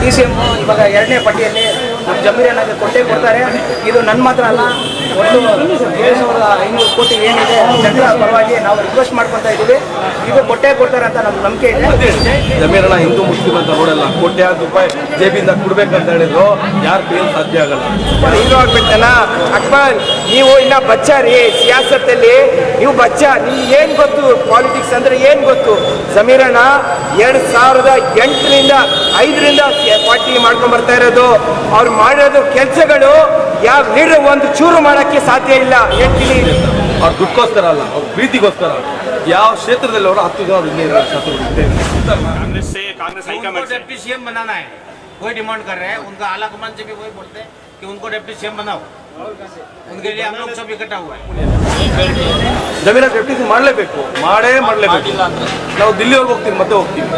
DCM ಇವಾಗ 2ನೇ ಪಟ್ಟಿಯಲ್ಲಿ ನಮ್ಮ ಜಮೀರಣ್ಣಗೆ ಕೊಟ್ಟೇ ಕೊಡ್ತಾರೆ. ಇದು ನನ್ನ ಮಾತ್ರ ಅಲ್ಲ, ಒಟ್ಟು 7,500 ಕೋಟಿ ಏನಿದೆ ಜನರ ಪರವಾಗಿ ನಾವು ರಿಕ್ವೆಸ್ಟ್ ಮಾಡ್ಕೊತಾ ಇದ್ದೀವಿ. ಇದು ಕೊಟ್ಟೇ ಕೊಡ್ತಾರೆ ಅಂತ ನಮ್ಗೆ ನಂಬಿಕೆ ಇದೆ. ಜಮೀರಣ್ಣ ಹಿಂದೂ ಮುಸ್ಲಿಂ ಅಂತ ನೋಡಲ್ಲ, ಕೋಟ್ಯಾಂತರ ರೂಪಾಯಿ ಜೇಬಿಂದ ಕೊಡ್ಬೇಕಂತ ಹೇಳಿದ್ರು ಯಾರು ಕೈಯಲ್ಲಿ ಸಾಧ್ಯ ಆಗಲ್ಲ. ಹೀರೋ ಆಗ್ಬಿಡ್ತಾನ. ಅಕ್ಬರ್, ನೀವು ಇನ್ನ ಬಚ್ಚ ರೀ ಸಿಯಾಸತ್ತಲ್ಲಿ, ನೀವು ಬಚ್ಚ. ನಿಮ್ಗೆ ಏನ್ ಗೊತ್ತು ಪಾಲಿಟಿಕ್ಸ್ ಅಂದ್ರೆ ಏನ್ ಗೊತ್ತು? ಜಮೀರಣ್ಣ 2008ರಿಂದ 5ರಿಂದ ಪಾರ್ಟಿ ಮಾಡ್ಕೊಂಡ್ ಬರ್ತಾ ಇರೋದು. ಅವ್ರು ಮಾಡಿರೋದು ಕೆಲಸಗಳು ಯಾವ ಲೀಡರ್ ಒಂದು ಚೂರು ಮಾಡಕ್ಕೆ ಸಾಧ್ಯ ಇಲ್ಲ. ಹೇಳ್ತೀನಿ, ಅವ್ರ ದುಡ್ಕೋಸ್ಕರ ಅಲ್ಲ, ಅವ್ರ ಪ್ರೀತಿಗೋಸ್ಕರ. ಯಾವ ಕ್ಷೇತ್ರದಲ್ಲಿ ಅವರು 10 ಜನ ಹಿಂಗೆ कांग्रेस हाईकमांड डिप्टी सीएम बनाना है, कोई डिमांड कर रहे हैं. उनका आला कमान से भी वही बोलते हैं कि उनको डिप्टी सीएम बनाओ. उनके लिए हम लोग सब इकट्ठा हुआ है. ಜಮೀರಣ್ಣ ಡೆಪ್ಯೂಟಿ ಮಾಡಲೇಬೇಕು, ಮಾಡಲೇಬೇಕು. ನಾವು ದಿಲ್ಲಿವರೆಗೆ ಹೋಗ್ತೀವಿ, ಮತ್ತೆ ಹೋಗ್ತೀವಿ.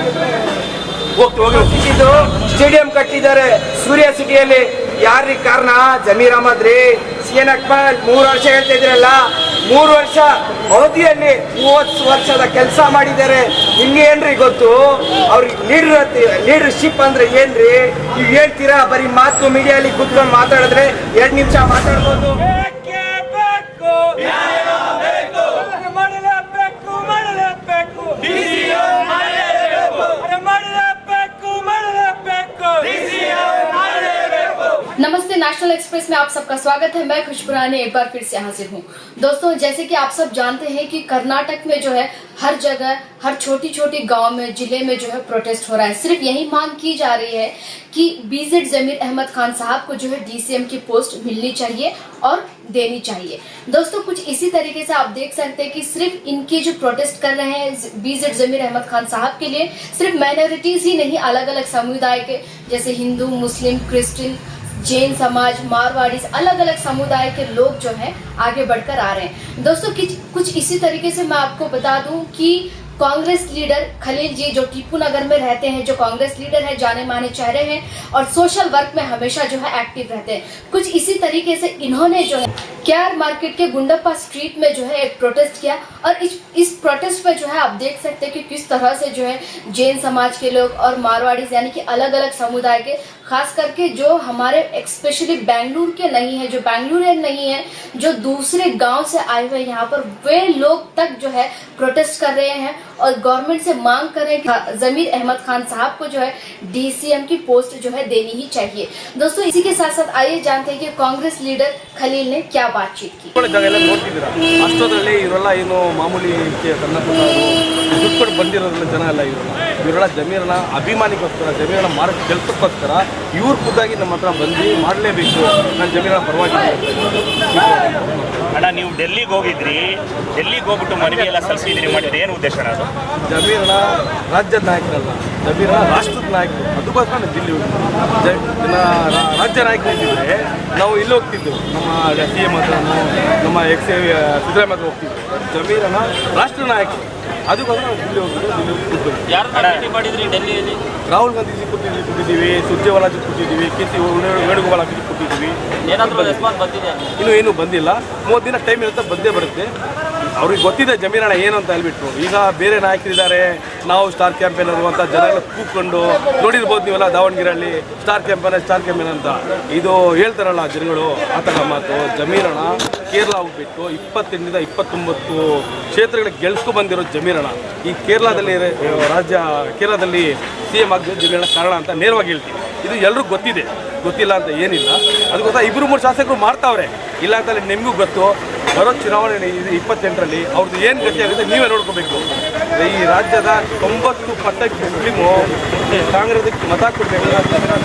ಸಿಟಿದು ಸ್ಟೇಡಿಯಂ ಕಟ್ಟಿದ್ದಾರೆ ಸೂರ್ಯ ಸಿಟಿಯಲ್ಲಿ. ಯಾರಿಗೆ ಕಾರಣ? ಜಮೀರ್ ಅಹಮದ್ ರೀ. CN ಅಕ್ಬರ್ 3 ವರ್ಷ ಹೇಳ್ತಾ ಇದ್ರಲ್ಲ, 3 ವರ್ಷ ಅವಧಿಯಲ್ಲಿ 30 ವರ್ಷದ ಕೆಲಸ ಮಾಡಿದ್ದಾರೆ. ನಿಮ್ಗೆ ಏನ್ರಿ ಗೊತ್ತು? ಅವ್ರಿಗೆ ಲೀಡರ್ಶಿಪ್ ಅಂದ್ರೆ ಏನ್ರಿ? ನೀವು ಹೇಳ್ತೀರಾ ಬರೀ ಮಾತು. ಮೀಡಿಯಾಲಿ ಕೂತ್ಕೊಂಡು ಮಾತಾಡಿದ್ರೆ 2 ನಿಮಿಷ ಮಾತಾಡ್ಬೋದು. नमस्ते, नेशनल एक्सप्रेस में आप सबका स्वागत है। मैं खुशबू रानी एक बार फिर से हाजिर हूँ। दोस्तों, जैसे कि आप सब जानते हैं कि कर्नाटक में जो है हर जगह, हर छोटी छोटी गांव में, जिले में जो है प्रोटेस्ट हो रहा है। सिर्फ यही मांग की जा रही है कि BZ जमीर अहमद खान साहब को जो है DCM की पोस्ट मिलनी चाहिए और देनी चाहिए। दोस्तों, कुछ इसी तरीके से आप देख सकते हैं कि सिर्फ इनके जो प्रोटेस्ट कर रहे हैं BZ जमीर अहमद खान साहब के लिए, सिर्फ माइनॉरिटीज ही नहीं, अलग अलग समुदाय के जैसे हिंदू, मुस्लिम, क्रिश्चियन, जैन समाज, मारवाड़ी, अलग अलग समुदाय के लोग जो हैं आगे बढ़कर आ रहे हैं। दोस्तों, कुछ इसी तरीके से मैं आपको बता दूं कि कांग्रेस लीडर खलील जी जो टीपू नगर में रहते हैं, जो कांग्रेस लीडर हैं, जाने माने चेहरे हैं और सोशल वर्क में हमेशा जो है एक्टिव रहते हैं। कुछ इसी तरीके से इन्होंने जो है KR मार्केट के गुंडप्पा स्ट्रीट में जो है एक प्रोटेस्ट किया और इस प्रोटेस्ट पे जो है आप देख सकते हैं कि किस तरह से जो है जैन समाज के लोग और मारवाड़ी यानी कि अलग अलग समुदाय के, खास करके जो हमारे स्पेशली बेंगलुरु के नहीं है, जो बेंगलुरियन नहीं है, जो दूसरे गांव से आए हुए यहाँ पर, वे लोग तक जो है प्रोटेस्ट कर रहे हैं और गवर्नमेंट से मांग कर रहे हैं कि जमीर अहमद खान साहब को जो है DCM की पोस्ट जो है देनी ही चाहिए। दोस्तों, इसी के साथ साथ आइए जानते हैं कि कांग्रेस लीडर खलील ने क्या बातचीत की। ನೋಡ್ತಿದ್ದೀರಾ, ಅಷ್ಟೊಂದರಲ್ಲಿ ಇವರೆಲ್ಲ ಏನು ಮಾಮೂಲಿ ಸಣ್ಣ ಪುಟ್ಟ ದುಡ್ಡು ಕೊಟ್ಟು ಬಂದಿರೋದ್ರಲ್ಲಿ ಜನ ಎಲ್ಲ ಇವರೆಲ್ಲ ಜಮೀರಣ್ಣ ಅಭಿಮಾನಿಗೋಸ್ಕರ, ಜಮೀರಣ್ಣ ಮಾರೋ ಕೆಲಸಕ್ಕೋಸ್ಕರ ಇವ್ರು ಖುದ್ದಾಗಿ ನಮ್ಮ ಹತ್ರ ಬಂದು ಮಾಡಲೇಬೇಕು. ನಾನು ಜಮೀರಣ್ಣ ಪರವಾಗಿ. ಅಣ್ಣ, ನೀವು ಡೆಲ್ಲಿಗೆ ಹೋಗಿದ್ರಿ, ಡೆಲ್ಲಿಗೆ ಹೋಗ್ಬಿಟ್ಟು ಮನವಿ ಎಲ್ಲ ಸಲ್ಲಿಸಿದ್ರಿ, ಮಾಡಿದ್ರೆ ಏನು ಉದ್ದೇಶ ಅದು? ಜಮೀರಣ್ಣ ರಾಜ್ಯದ ನಾಯಕರಲ್ಲ, ಜಮೀರಣ್ಣ ರಾಷ್ಟ್ರದ ನಾಯಕರು. ಅದಕ್ಕೋಸ್ಕರ ನಾವು ದಿಲ್ಲಿ ಹೋಗ್ತೀವಿ. ರಾಜ್ಯ ನಾಯಕರಿದ್ದರೆ ನಾವು ಇಲ್ಲಿ ಹೋಗ್ತಿದ್ದೆವು, ನಮ್ಮ CM ಹತ್ರ, ನಮ್ಮ ಸಿದ್ದರಾಮಯ್ಯ ಹತ್ರ ಹೋಗ್ತಿದ್ವಿ. ಜಮೀರಣ್ಣ ರಾಷ್ಟ್ರ ನಾಯಕರು, ಅದಕ್ಕೋಸ್ಕರ ನಾವು ದಿಲ್ಲಿ ಹೋಗ್ತಿದ್ವಿ. ಯಾರು ಮಾಡಿದ್ರಿ ಡೆಲ್ಲಿಯಲ್ಲಿ? ರಾಹುಲ್ ಗಾಂಧಿ ಕೂತಿದ್ದೀವಿ, ಸುರ್ಜೇವಾಲಾ ಕೂತಿದ್ದೀವಿ, KC ವೇಣುಗೋಪಾಲ್ ಕೂತಿದ್ದೀವಿ. ಏನಾದರೂ ರೆಸ್ಪಾನ್ಸ್ ಬಂದಿದೆ? ಇನ್ನೂ ಏನೂ ಬಂದಿಲ್ಲ. 30 ದಿನ ಟೈಮ್ ಇರುತ್ತೆ, ಬಂದೇ ಬರುತ್ತೆ. ಅವ್ರಿಗೆ ಗೊತ್ತಿದೆ ಜಮೀರಣ್ಣ ಏನು ಅಂತ ಹೇಳ್ಬಿಟ್ರು. ಈಗ ಬೇರೆ ನಾಯಕರಿದ್ದಾರೆ, ನಾವು ಸ್ಟಾರ್ ಕ್ಯಾಂಪೇನರು ಅಂತ ಜನ ಎಲ್ಲ ಕೂತ್ಕೊಂಡು ನೋಡಿರ್ಬೋದು ನೀವೆಲ್ಲ ದಾವಣಗೆರೆಯಲ್ಲಿ ಸ್ಟಾರ್ ಕ್ಯಾಂಪೇನ್ ಅಂತ ಇದು ಹೇಳ್ತಾರಲ್ಲ ಜನಗಳು, ಆ ಥರ ಮಾತು. ಜಮೀರಣ್ಣ ಕೇರಳ ಹೋಗ್ಬಿಟ್ಟು 28ರಿಂದ 29 ಕ್ಷೇತ್ರಗಳಿಗೆ ಗೆಲ್ಸ್ಕೊ ಬಂದಿರೋ ಜಮೀರಣ್ಣ ಈ ಕೇರಳದಲ್ಲಿ ಕೇರಳದಲ್ಲಿ CM ಆಗಿದ್ದು ಜಮೀರಣ್ಣ ಕಾರಣ ಅಂತ ನೇರವಾಗಿ ಹೇಳ್ತೀವಿ. ಇದು ಎಲ್ರಿಗೂ ಗೊತ್ತಿದೆ, ಗೊತ್ತಿಲ್ಲ ಅಂತ ಏನಿಲ್ಲ. ಅದಕ್ಕೋಸ್ಕರ 2-3 ಶಾಸಕರು ಮಾಡ್ತಾವ್ರೆ, ಇಲ್ಲ ಅಂತ ನಿಮಗೂ ಗೊತ್ತು. ಬರೋ ಚುನಾವಣೆ 28ರಲ್ಲಿ ಅವ್ರದ್ದು ಏನು ಗತಿ ಆಗುತ್ತೆ ನೀವೇ ನೋಡ್ಕೋಬೇಕು. ಈ ರಾಜ್ಯದ 90% ಮುಸ್ಲಿಮು ಕಾಂಗ್ರೆಸ್ಗೆ ಮತ ಕೊಡಬೇಕು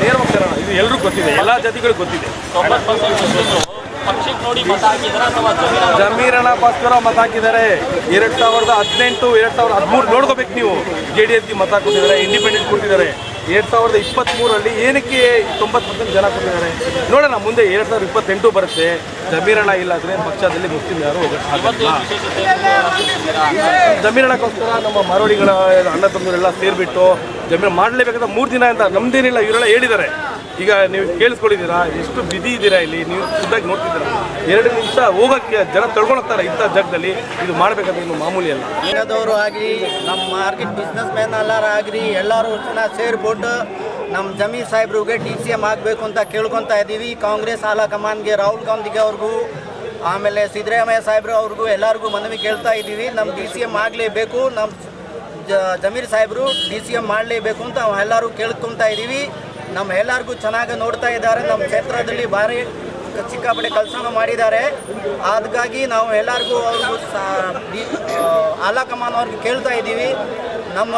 ನೇರವಾಗಿ ಕಾರಣ. ಇದು ಎಲ್ರಿಗೂ ಗೊತ್ತಿದೆ, ಎಲ್ಲ ಜಾತಿಗಳಿಗೂ ಗೊತ್ತಿದೆ. ಜಮೀರಣ್ಣಗೋಸ್ಕರ ಮತ ಹಾಕಿದ್ದಾರೆ. 2018, 2013 ನೋಡ್ಕೋಬೇಕು ನೀವು. JDSಗೆ ಮತ ಕೊಟ್ಟಿದ್ದಾರೆ, ಇಂಡಿಪೆಂಡೆಂಟ್ ಕೊಟ್ಟಿದ್ದಾರೆ. 2023ರಲ್ಲಿ ಏನಕ್ಕೆ 90% ಜನ ಕೊಟ್ಟಿದ್ದಾರೆ ನೋಡೋಣ. ಮುಂದೆ 2028 ಬರುತ್ತೆ. ಜಮೀರಣ್ಣ ಇಲ್ಲಾಂದರೆ ಪಕ್ಷದಲ್ಲಿ ಮುಸ್ಲಿಂ ಯಾರು ಹೋಗಲ್ಲ. ಜಮೀರಣ್ಣಗೋಸ್ಕರ ನಮ್ಮ ಮಾರೋಡಿಗಳ ಅಣ್ಣ ತಮ್ಮರೆಲ್ಲ ಸೇರಿಬಿಟ್ಟು ಜಮೀರಣ್ಣ ಮಾಡಲೇಬೇಕಂತ 3 ದಿನ ಅಂತ ನಮ್ದೇನಿಲ್ಲ, ಇವರೆಲ್ಲ ಹೇಳಿದ್ದಾರೆ. ಈಗ ನೀವು ಕೇಳಿಸ್ಕೊಂಡಿದ್ದೀರಾ, ಎಷ್ಟು ಬಿಸಿ ಇದ್ದೀರಾ ಇಲ್ಲಿ, ನೀವು ಖುದ್ದಾಗಿ ನೋಡ್ತಿದ್ದೀರಾ. 2 ನಿಮಿಷ ಹೋಗೋಕ್ಕೆ ಜನ ತಳ್ಕೊಳ್ತಾರೆ. ಇಂಥ ಜಾಗದಲ್ಲಿ ಇದು ಮಾಡಬೇಕಂತ ಇನ್ನು ಮಾಮೂಲಿ ಅಲ್ಲ. ಏನದವರು ಆಗಲಿ, ನಮ್ಮ ಮಾರ್ಕೆಟ್ ಬಿಸ್ನೆಸ್ ಮ್ಯಾನ್ ಎಲ್ಲರೂ ಆಗಲಿ, ಎಲ್ಲರೂ ಸೇರಿಬಿಟ್ಟು ನಮ್ಮ ಜಮೀರ್ ಸಾಹೇಬ್ರಿಗೆ DCM ಆಗಬೇಕು ಅಂತ ಕೇಳ್ಕೊತಾ ಇದ್ದೀವಿ. ಕಾಂಗ್ರೆಸ್ ಆಲಾ ಕಮಾನ್ಗೆ ರಾಹುಲ್ ಗಾಂಧಿಗೆ ಅವ್ರಿಗೂ ಆಮೇಲೆ ಸಿದ್ದರಾಮಯ್ಯ ಸಾಹೇಬ್ರು ಅವ್ರಿಗೂ ಎಲ್ಲರಿಗೂ ಮನವಿ ಕೇಳ್ತಾ ಇದ್ದೀವಿ. ನಮ್ಮ DCM ಆಗಲೇಬೇಕು, ನಮ್ಮ ಜಮೀರ್ ಸಾಹೇಬರು DCM ಮಾಡಲೇಬೇಕು ಅಂತ ಎಲ್ಲರೂ ಕೇಳ್ಕೊತಾ ಇದ್ದೀವಿ. ನಮ್ಮ ಎಲ್ಲರಿಗೂ ಚೆನ್ನಾಗಿ ನೋಡ್ತಾ ಇದ್ದಾರೆ. ನಮ್ಮ ಕ್ಷೇತ್ರದಲ್ಲಿ ಭಾರಿ ಸಿಕ್ಕಾಪಟ್ಟೆ ಕೆಲಸನೂ ಮಾಡಿದ್ದಾರೆ. ಅದಕ್ಕಾಗಿ ನಾವು ಎಲ್ಲರಿಗೂ ಅವ್ರಿಗೂ ಆಲಾ ಕಮಾನ್ ಅವ್ರಿಗೆ ಕೇಳ್ತಾ ಇದ್ದೀವಿ, ನಮ್ಮ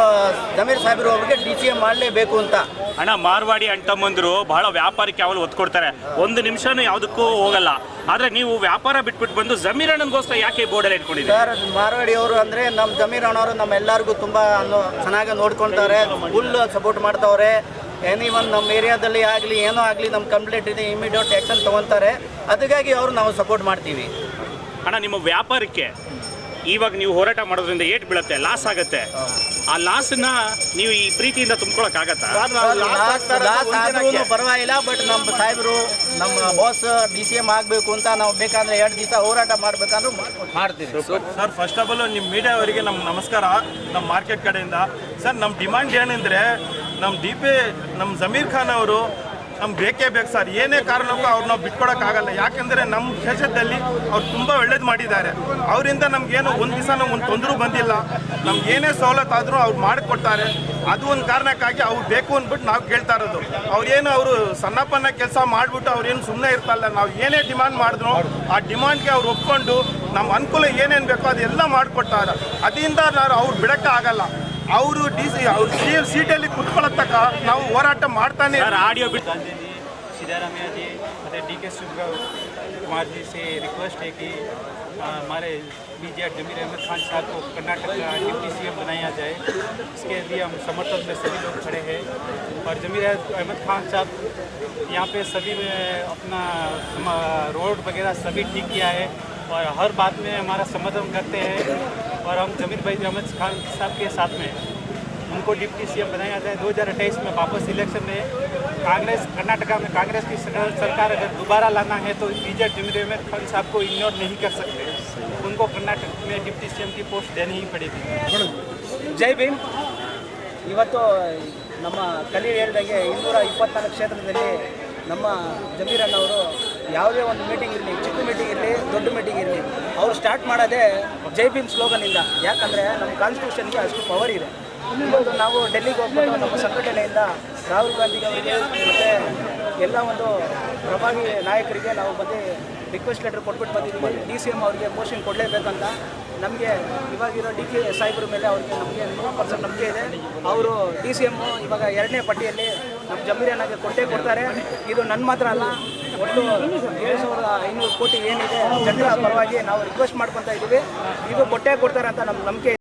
ಜಮೀರ್ ಸಾಹೇಬರು ಅವ್ರಿಗೆ DCM ಮಾಡಲೇಬೇಕು ಅಂತ. ಅಣ್ಣ, ಮಾರ್ವಾಡಿ ಅಣ್ತಮ್ಮಂದ್ರು ಬಹಳ ವ್ಯಾಪಾರಕ್ಕೆ ಯಾವಾಗಲೂ ಒತ್ತು ಕೊಡ್ತಾರೆ, ಒಂದು ನಿಮಿಷನೂ ಯಾವುದಕ್ಕೂ ಹೋಗಲ್ಲ. ಆದರೆ ನೀವು ವ್ಯಾಪಾರ ಬಿಟ್ಬಿಟ್ಟು ಬಂದು ಜಮೀರ್ ಅಣ್ಣನಿಗೋಸ್ಕರ ಯಾಕೆ ಬೋರ್ಡಲ್ಲಿ ಇಟ್ಕೊಂಡಿದ್ದೀರಿ? ಸರ್, ಮಾರ್ವಾಡಿ ಅವರು ಅಂದರೆ ನಮ್ಮ ಜಮೀರ್ ಅಣ್ಣವರು ನಮ್ಮ ಎಲ್ಲರಿಗೂ ತುಂಬ ಚೆನ್ನಾಗಿ ನೋಡ್ಕೊಳ್ತಾರೆ, ಫುಲ್ ಸಪೋರ್ಟ್ ಮಾಡ್ತಾವ್ರೆ. ಎನಿವನ್ ನಮ್ಮ ಏರಿಯಾದಲ್ಲಿ ಆಗಲಿ ಏನೋ ಆಗಲಿ ನಮ್ಮ ಕಂಪ್ಲೇಂಟ್ ಇದೆ, ಇಮಿಡಿಯೇಟ್ ಆ್ಯಕ್ಷನ್ ತೊಗೊತಾರೆ. ಅದಕ್ಕಾಗಿ ಅವರು ನಾವು ಸಪೋರ್ಟ್ ಮಾಡ್ತೀವಿ. ಅಣ್ಣ, ನಿಮ್ಮ ವ್ಯಾಪಾರಕ್ಕೆ ಇವಾಗ ನೀವು ಹೋರಾಟ ಮಾಡೋದ್ರಿಂದ ಏಟ್ ಬೀಳುತ್ತೆ, ಲಾಸ್ ಆಗುತ್ತೆ. ಆ ಲಾಸನ್ನ ನೀವು ಈ ಪ್ರೀತಿಯಿಂದ ತುಂಬ್ಕೊಳಕ್ಕಾಗತ್ತಾ? ಲಾಸ್ ಆದ್ರೂ ಪರವಾಗಿಲ್ಲ, ಬಟ್ ನಮ್ಮ ಸಾಹೇಬರು ನಮ್ಮ ಬಾಸ್ DCM ಆಗಬೇಕು ಅಂತ ನಾವು ಬೇಕಾದ್ರೆ 2 ದಿವಸ ಹೋರಾಟ ಮಾಡಬೇಕಂದ್ರೂ ಮಾಡ್ತೀವಿ. ಸರ್, ಫಸ್ಟ್ ಆಫ್ ಆಲ್ ನಿಮ್ಮ ಮೀಡಿಯಾವರಿಗೆ ನಮ್ಮ ನಮಸ್ಕಾರ. ನಮ್ಮ ಮಾರ್ಕೆಟ್ ಕಡೆಯಿಂದ ಸರ್, ನಮ್ಮ ಡಿಮಾಂಡ್ ಏನಂದರೆ ನಮ್ಮ ಜಮೀರ್ ಖಾನ್ ಅವರು ನಮ್ಗೆ ಬೇಕೇ ಬೇಕು ಸರ್. ಏನೇ ಕಾರಣಕ್ಕೂ ಅವ್ರು ನಾವು ಬಿಟ್ಕೊಡೋಕ್ಕಾಗಲ್ಲ. ಯಾಕೆಂದರೆ ನಮ್ಮ ಕ್ಷೇತ್ರದಲ್ಲಿ ಅವ್ರು ತುಂಬ ಒಳ್ಳೇದು ಮಾಡಿದ್ದಾರೆ. ಅವರಿಂದ ನಮಗೇನು ಒಂದು ದಿವಸ ಒಂದು ತೊಂದರೆ ಬಂದಿಲ್ಲ. ನಮ್ಗೆ ಏನೇ ಸವಲತ್ತು ಆದರೂ ಅವ್ರು ಮಾಡಿಕೊಡ್ತಾರೆ. ಅದು ಒಂದು ಕಾರಣಕ್ಕಾಗಿ ಅವ್ರು ಬೇಕು ಅಂದ್ಬಿಟ್ಟು ನಾವು ಕೇಳ್ತಾ ಇರೋದು. ಅವರು ಸಣ್ಣಪ್ಪನ ಕೆಲಸ ಮಾಡಿಬಿಟ್ಟು ಅವ್ರೇನು ಸುಮ್ಮನೆ ಇರ್ತಲ್ಲ. ನಾವು ಏನೇ ಡಿಮಾಂಡ್ ಮಾಡಿದ್ರು ಆ ಡಿಮಾಂಡ್ಗೆ ಅವ್ರು ಒಪ್ಕೊಂಡು ನಮ್ಮ ಅನುಕೂಲ ಏನೇನು ಬೇಕೋ ಅದೆಲ್ಲ ಮಾಡಿಕೊಡ್ತಾರೆ. ಅದರಿಂದ ಅವ್ರು ಬಿಡೋಕ್ಕೆ ಆಗಲ್ಲ. ಅವರು ಸೀಟಲ್ಲಿ ಕುತ್ಕೊಳ್ಳೋ ತನಕ ನಾವು ಹೋರಾಟ ಮಾಡ್ತಾನೆ. ಆಡಿಯೋ ಬಿಟ್ಟು सिद्धारमैया जी और DK कुमार जी से रिक्वेस्ट है कि हमारे BJ जमीर अहमद खान साहब को कर्नाटक का डिप्टी CM बनाया जाए। इसके लिए हम समर्थन में सभी लोग खड़े हैं। और जमीर अहमद खान साहब यहाँ पे सभी में अपना रोड वगैरह सभी ठीक किया है और हर बात में हमारा समर्थन करते हैं। और हम जमीर भाई अहमद खान साहब के साथ में उनको डिप्टी CM बनाया जाए। 2028 में वापस इलेक्शन में कांग्रेस कर्नाटका में कांग्रेस की सरकार अगर दोबारा लाना है तो BJ जमीर अहमद खान साहब को इग्नोर नहीं कर सकते। उनको कर्नाटक में डिप्टी CM की पोस्ट देनी ही पड़ेगी। ಜೈ ಭೀಮ್. ಇವತ್ತು ನಮ್ಮ ಕಲಿ ಹೇಳಿದಾಗೆ 224 ಕ್ಷೇತ್ರದಲ್ಲಿ ನಮ್ಮ ಜಮೀರ್ ಅಣ್ಣವರು ಯಾವುದೇ ಒಂದು ಮೀಟಿಂಗ್ ಇರಲಿ, ಚಿಕ್ಕ ಮೀಟಿಂಗ್ ಇರಲಿ, ದೊಡ್ಡ ಮೀಟಿಂಗ್ ಇರಲಿ, ಅವರು ಸ್ಟಾರ್ಟ್ ಮಾಡೋದೇ ಜೈ ಭೀಮ್ ಸ್ಲೋಗನಿಂದ. ಯಾಕಂದರೆ ನಮ್ಮ ಕಾನ್ಸ್ಟಿಟ್ಯೂಷನ್ಗೆ ಅಷ್ಟು ಪವರ್ ಇದೆ. ಇವತ್ತು ನಾವು ಡೆಲ್ಲಿಗೆ ಹೋಗ್ಬಿಟ್ಟು ನಮ್ಮ ಸಂಘಟನೆಯಿಂದ ರಾಹುಲ್ ಗಾಂಧಿಗೆ ಅವರಿಗೆ ಮತ್ತು ಎಲ್ಲ ಒಂದು ಪ್ರಭಾವಿ ನಾಯಕರಿಗೆ ನಾವು ಬಂದು ರಿಕ್ವೆಸ್ಟ್ ಲೆಟರ್ ಕೊಟ್ಬಿಟ್ಟು ಬಂದಿದ್ದೀವಿ. DCM ಅವರಿಗೆ ಪೋಸ್ಟಿಂಗ್ ಕೊಡಲೇಬೇಕಂತ. ನಮಗೆ ಇವಾಗಿರೋ DK ಸಾಹೇಬ್ರ ಮೇಲೆ ಅವ್ರಿಗೆ ನಮಗೆ 100% ನಂಬಿಕೆ ಇದೆ. ಅವರು DCM ಇವಾಗ 2ನೇ ಪಟ್ಟಿಯಲ್ಲಿ ನಮ್ಮ ಜಮೀರ್ ಅಣ್ಣಗೆ ಕೊಡ್ತಾರೆ. ಇದು ನನ್ನ ಮಾತ್ರ ಅಲ್ಲ, ಒಟ್ಟು 7500 ಕೋಟಿ ಏನಿದೆ ಜನರ ಪರವಾಗಿ ನಾವು ರಿಕ್ವೆಸ್ಟ್ ಮಾಡ್ಕೊತಾ ಇದ್ದೀವಿ. ಇದು ಕೊಡ್ತಾರೆ ಅಂತ ನಮ್ಮ ನಂಬಿಕೆ.